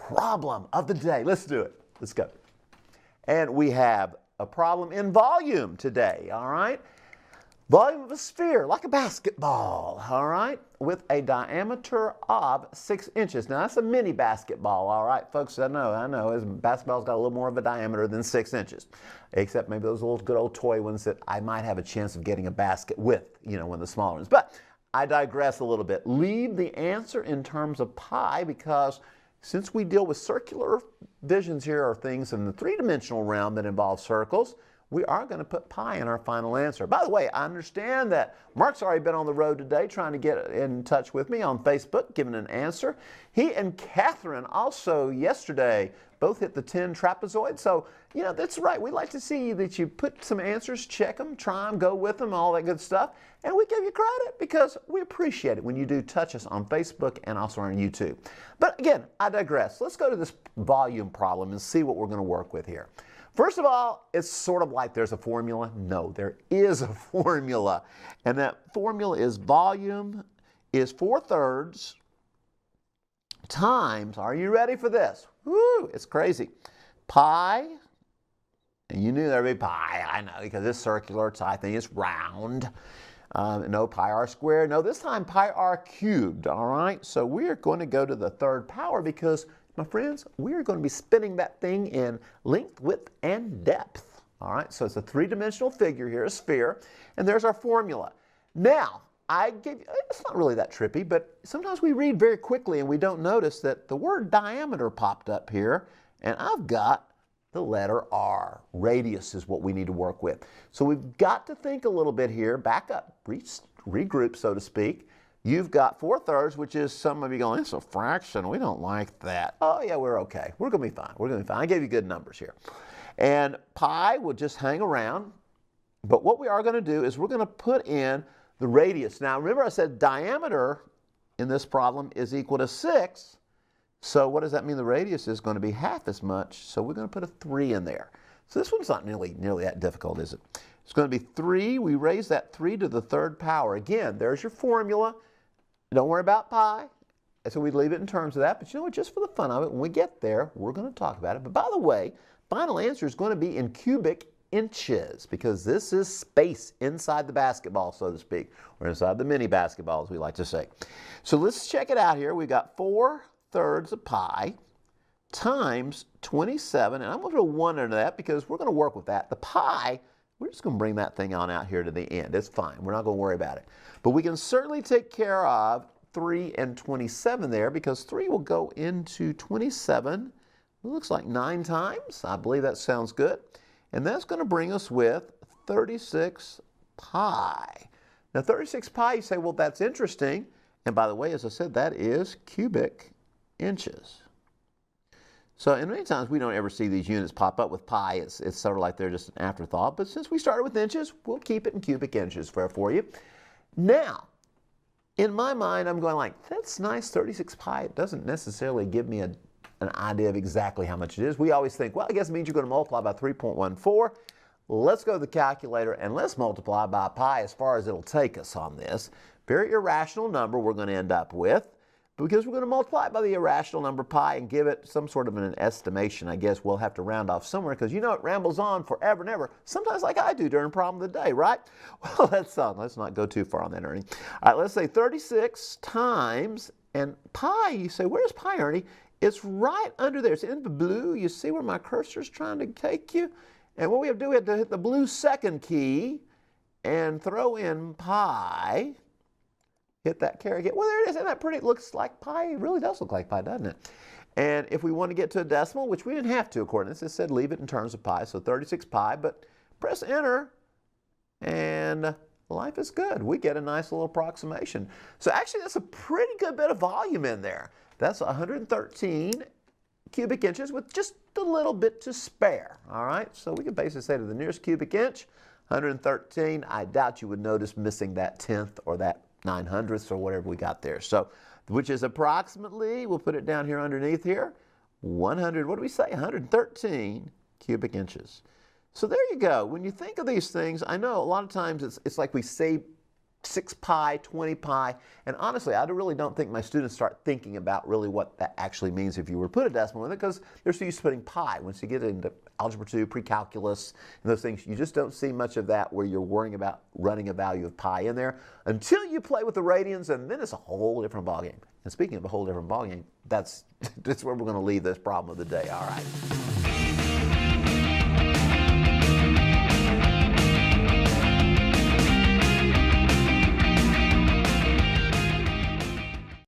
problem of the day. Let's do it. Let's go. And we have a problem in volume today, all right? Volume of a sphere, like a basketball, all right, with a diameter of 6 inches. Now, that's a mini basketball, all right, folks. I know. Basketball's got a little more of a diameter than 6 inches, except maybe those little good old toy ones that I might have a chance of getting a basket with, one of the smaller ones. But I digress a little bit. Leave the answer in terms of pi, because since we deal with circular visions here, or things in the three-dimensional realm that involve circles, we are going to put pi in our final answer. By the way, I understand that Mark's already been on the road today trying to get in touch with me on Facebook, giving an answer. He and Catherine also yesterday both hit the 10 trapezoid. So, that's right. We like to see that you put some answers, check them, try them, go with them, all that good stuff. And we give you credit because we appreciate it when you do touch us on Facebook and also on YouTube. But again, I digress. Let's go to this volume problem and see what we're going to work with here. First of all, it's sort of like there's a formula. No, there is a formula. And that formula is volume is 4/3 times, are you ready for this? Woo, it's crazy. Pi, and you knew there'd be pi, I know, because it's circular, I think it's round. No, pi r squared. No, this time pi r cubed, all right? So we're going to go to the third power because, my friends, we're going to be spinning that thing in length, width, and depth. All right, so it's a three-dimensional figure here, a sphere, and there's our formula. Now, it's not really that trippy, but sometimes we read very quickly and we don't notice that the word diameter popped up here, and I've got the letter R. Radius is what we need to work with. So we've got to think a little bit here, back up, regroup, so to speak. You've got 4/3, which is, some of you going, it's a fraction. We don't like that. Oh, yeah, we're okay. We're going to be fine. We're going to be fine. I gave you good numbers here. And pi will just hang around. But what we are going to do is we're going to put in the radius. Now, remember I said diameter in this problem is equal to 6. So what does that mean? The radius is going to be half as much. So we're going to put a 3 in there. So this one's not nearly that difficult, is it? It's going to be 3. We raise that 3 to the third power. Again, there's your formula. Don't worry about pi. So we leave it in terms of that. But you know what? Just for the fun of it, when we get there, we're going to talk about it. But by the way, final answer is going to be in cubic inches, because this is space inside the basketball, so to speak, or inside the mini basketball, as we like to say. So let's check it out here. We've got 4/3 of pi times 27, and I'm going to put a 1 under that because we're going to work with that. The pi, we're just going to bring that thing on out here to the end. It's fine. We're not going to worry about it. But we can certainly take care of 3 and 27 there, because 3 will go into 27. It looks like 9 times. I believe that sounds good. And that's going to bring us with 36 pi. Now 36 pi, you say, well, that's interesting. And by the way, as I said, that is cubic inches. So, and many times we don't ever see these units pop up with pi. It's sort of like they're just an afterthought. But since we started with inches, we'll keep it in cubic inches for you. Now, in my mind, I'm going like, that's nice, 36 pi. It doesn't necessarily give me an idea of exactly how much it is. We always think, well, I guess it means you're going to multiply by 3.14. Let's go to the calculator and let's multiply by pi as far as it'll take us on this. Very irrational number we're going to end up with, because we're going to multiply it by the irrational number pi and give it some sort of an estimation. I guess we'll have to round off somewhere, because you know it rambles on forever and ever, sometimes like I do during problem of the day, right? Well, let's not go too far on that, Ernie. All right, let's say 36 times, and pi, you say, where's pi, Ernie? It's right under there. It's in the blue. You see where my cursor's trying to take you? And what we have to do, we have to hit the blue second key and throw in pi. Hit that caret again. Well, there it is. Isn't that pretty? It looks like pi. It really does look like pi, doesn't it? And if we want to get to a decimal, which we didn't have to, according to this, it said leave it in terms of pi, so 36 pi, but press enter, and life is good. We get a nice little approximation. So actually, that's a pretty good bit of volume in there. That's 113 cubic inches with just a little bit to spare, all right? So we can basically say to the nearest cubic inch, 113. I doubt you would notice missing that 10th or that 900ths or whatever we got there. So, which is approximately, we'll put it down here underneath here, 100, what do we say? 113 cubic inches. So there you go. When you think of these things, I know a lot of times it's like we say 6 pi, 20 pi, and honestly, I really don't think my students start thinking about really what that actually means if you were to put a decimal in it, because they're so used to putting pi. Once you get into Algebra 2, pre-calculus, and those things, you just don't see much of that where you're worrying about running a value of pi in there until you play with the radians, and then it's a whole different ballgame. And speaking of a whole different ballgame, that's where we're going to leave this problem of the day. All right.